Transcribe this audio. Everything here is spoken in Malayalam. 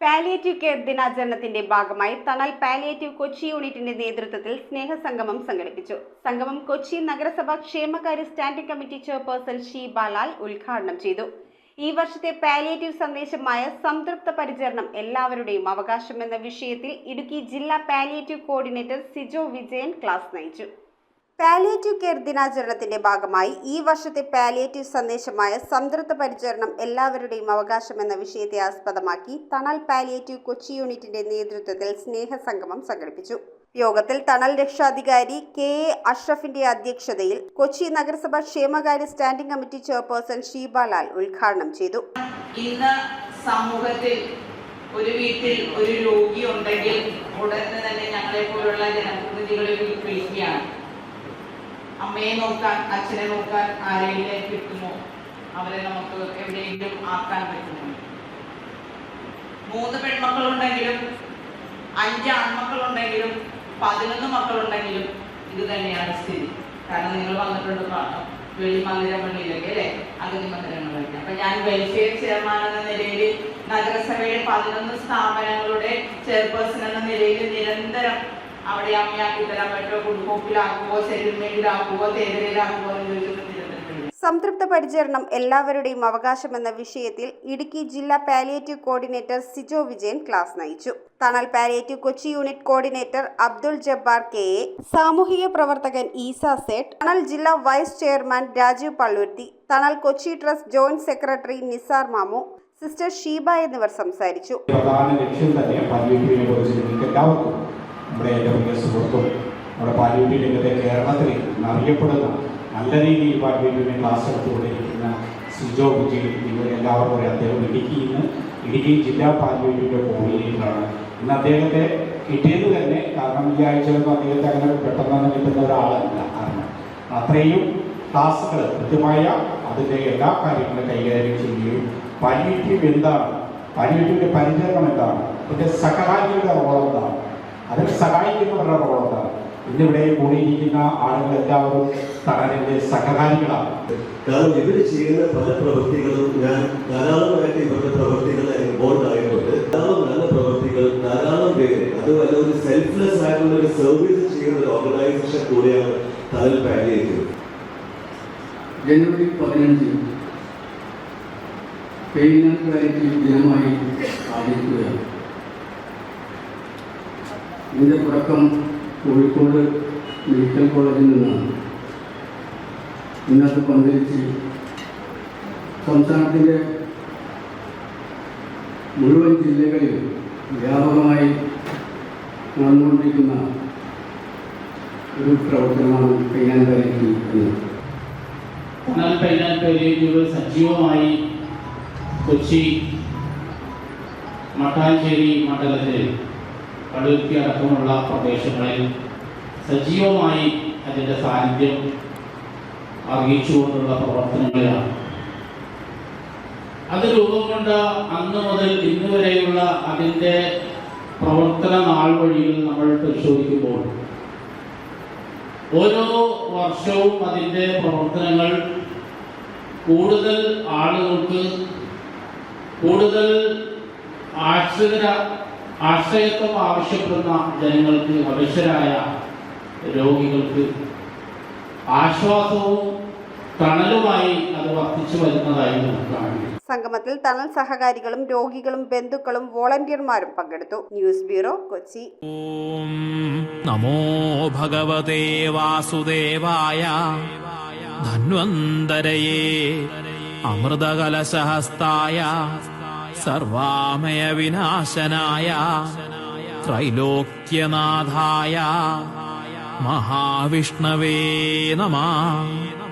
പാലിയേറ്റീവ് കെയർ ദിനാചരണത്തിന്റെ ഭാഗമായി തണൽ പാലിയേറ്റീവ് കൊച്ചി യൂണിറ്റിന്റെ നേതൃത്വത്തിൽ സ്നേഹസംഗമം സംഘടിപ്പിച്ചു. സംഗമം കൊച്ചി നഗരസഭ ക്ഷേമകാര്യ standing committee chairperson Sheeba Lal ഉദ്ഘാടനം ചെയ്തു. ഈ വർഷത്തെ പാലിയേറ്റീവ് സന്ദേശമായ സംതൃപ്ത പരിചരണം എല്ലാവരുടെയും അവകാശം എന്ന വിഷയത്തിൽ ഇടുക്കി ജില്ലാ palliative coordinator Sijo Vijayan class നയിച്ചു. പാലിയേറ്റീവ് കെയർ ദിനാചരണത്തിന്റെ ഭാഗമായി ഈ വർഷത്തെ പാലിയേറ്റീവ് സന്ദേശമായ സംതൃപ്ത പരിചരണം എല്ലാവരുടെയും അവകാശം എന്ന വിഷയത്തെ ആസ്പദമാക്കി തണൽ പാലിയേറ്റീവ് കൊച്ചി യൂണിറ്റിന്റെ നേതൃത്വത്തിൽ സ്നേഹസംഗമം സംഘടിപ്പിച്ചു. യോഗത്തിൽ തണൽ രക്ഷാധികാരി KA അഷ്റഫിന്റെ അധ്യക്ഷതയിൽ കൊച്ചി നഗരസഭ ക്ഷേമകാര്യ standing committee chairperson Sheeba Lal ഉദ്ഘാടനം ചെയ്തു. ഇന്ന് സമൂഹത്തിൽ ഒരു വീട്ടിൽ ഒരു രോഗി ഉണ്ടെങ്കിൽ ഉടനെ തന്നെ ഞങ്ങളെ പോലുള്ള ജനപ്രതിനിധികളെ വിളിക്കുകയാണ്. അമ്മയെ നോക്കാൻ, അച്ഛനെ നോക്കാൻ ആരെങ്കിലും കിട്ടുമോ, അവരെ നമുക്ക് എവിടെയെങ്കിലും ആക്കാൻ പറ്റുമോ? 3 പെൺമക്കളുണ്ടെങ്കിലും 5 ആൺമക്കളുണ്ടെങ്കിലും 11 മക്കളുണ്ടെങ്കിലും ഇത് തന്നെയാണ് സ്ഥിതി. കാരണം നിങ്ങൾ വന്നിട്ടുണ്ട് വെളി മന്ദിരങ്ങളിലൊക്കെ അല്ലേ, അഗതി മന്ദിരങ്ങളിലൊക്കെ. അപ്പൊ ഞാൻ വെൽഫെയർ ചെയർമാൻ എന്ന നിലയിൽ നഗരസഭയുടെ 11 സ്ഥാപനങ്ങളുടെ ചെയർപേഴ്സൺ എന്ന നിലയിൽ നിരന്തരം അവിടെ അമ്മയാക്കി തരാൻ പറ്റുമോ, കുടുംബത്തിലാക്കുവോ, ശരീരമേലിലാക്കുവോ, തേരയിലാക്കുവോ എന്ന് ചോദിക്കുന്നത്. സംതൃപ്ത പരിചരണം എല്ലാവരുടെയും അവകാശം എന്ന വിഷയത്തിൽ ഇടുക്കി ജില്ലാ palliative coordinator Sijo Vijayan class നയിച്ചു. തണൽ palliative Kochi unit coordinator Abdul Jabbar KA, സാമൂഹിക പ്രവർത്തകൻ ഈസ സേട്ട്, തണൽ ജില്ലാ vice chairman Rajeev Palluruthy, Thanal Kochi trust joint secretary Nisar Mamu, sister Sheeba എന്നിവർ സംസാരിച്ചു. നമ്മുടെ എൻ്റെ പ്രിയ സുഹൃത്തും നമ്മുടെ പാലിയേറ്റീവ് രംഗത്തെ കേരളത്തിൽ അറിയപ്പെടുന്ന നല്ല രീതിയിൽ പാലിയേറ്റീവിനെ ക്ലാസ് എടുത്തുകൊണ്ടിരിക്കുന്ന സിജോ വിജയൻ, എല്ലാവർക്കും അറിയാം. അദ്ദേഹം ഇടുക്കി ജില്ലാ പാലിയേറ്റീവിൻ്റെ കോർഡിനേറ്ററാണ്. ഇന്ന് അദ്ദേഹത്തെ കിട്ടിയത് തന്നെ കാരണം ഈ ആഴ്ചകളൊന്നും അദ്ദേഹത്തെ അങ്ങനെ പെട്ടെന്ന് കിട്ടുന്ന ഒരാളല്ല. കാരണം അത്രയും ക്ലാസ്സുകൾ കൃത്യമായ അതിൻ്റെ എല്ലാ കാര്യങ്ങളും കൈകാര്യം ചെയ്യുകയും പാലിയേറ്റീവ് എന്താണ്, പാലിയേറ്റീവിൻ്റെ പരിചരണം എന്താണ്, അതിൻ്റെ സഹകാരികളുടെ റോൾ എന്താണ്, അതിൽ സഹായിക്കുന്നവരുടെ റോളാണ്. ഇന്നിവിടെ കൂടിയിരിക്കുന്ന ആളുകൾ എല്ലാവരും തണലിന്റെ സഹകാരികളാണ്. കാരണം ഇവർ ചെയ്യുന്ന പല പ്രവൃത്തികളും ഞാൻ ധാരാളമായിട്ട് ഇവരുടെ പ്രവൃത്തികളെ ഇൻവോൾവ് ആയിട്ടുണ്ട്. ധാരാളം നല്ല പ്രവൃത്തികൾ, ധാരാളം പേര്, അതുപോലെ ഒരു സെൽഫ്ലെസ് ആയിട്ടുള്ള ഒരു സർവീസ് ചെയ്യുന്ന ഒരു ഓർഗനൈസേഷൻ കൂടിയാണ് തണൽ പാലിയേറ്റീവ്. ജനുവരി 15 പാലിയേറ്റീവ് ദിനമായി ആചരിക്കുകയാണ്. ഇതിൻ്റെ തുടക്കം കോഴിക്കോട് മെഡിക്കൽ കോളേജിൽ നിന്നാണ്. ഇന്നത്തെ പന്തലിച്ച് സംസ്ഥാനത്തിൻ്റെ മുഴുവൻ ജില്ലകളിൽ വ്യാപകമായി നടന്നുകൊണ്ടിരിക്കുന്ന ഒരു പ്രവർത്തനമാണ് പൈനാൻ പാലിയേറ്റീവ് എന്നത്. പൈനാൻ പാലിയേറ്റീവ് സജീവമായി കൊച്ചി മട്ടാഞ്ചേരി മണ്ഡലത്തിൽ പള്ളുരുത്തി അടക്കമുള്ള പ്രദേശങ്ങളിൽ സജീവമായി അതിൻ്റെ സാന്നിധ്യം അറിയിച്ചുകൊണ്ടുള്ള പ്രവർത്തനങ്ങളിലാണ്. അത് രൂപം കൊണ്ട അന്ന് മുതൽ ഇന്ന് വരെയുള്ള അതിൻ്റെ പ്രവർത്തന നാൾ വഴികൾ നമ്മൾ പരിശോധിക്കുമ്പോൾ ഓരോ വർഷവും അതിൻ്റെ പ്രവർത്തനങ്ങൾ കൂടുതൽ ആളുകൾക്ക്, കൂടുതൽ ആശ്രയത്വം ആവശ്യപ്പെടുന്ന ജനങ്ങൾക്ക്, അവശരായ രോഗികൾക്ക് ആശ്വാസവും തണലുമായി അത് വർദ്ധിച്ചു വരുന്നതായി നമുക്ക് കാണുന്നു. സംഗമത്തിൽ തണൽ സഹകാരികളും രോഗികളും ബന്ധുക്കളും വോളണ്ടിയർമാരും പങ്കെടുത്തു. News bureau, Kochi. ഓം നമോ ഭഗവതേ വാസുദേവായ ധന്വന്തരയേ അമൃതകലശഹസ്തായ സർവാമയ വിനാശനായ ത്രൈലോക്യനാഥായ മഹാവിഷ്ണവേ നമഃ.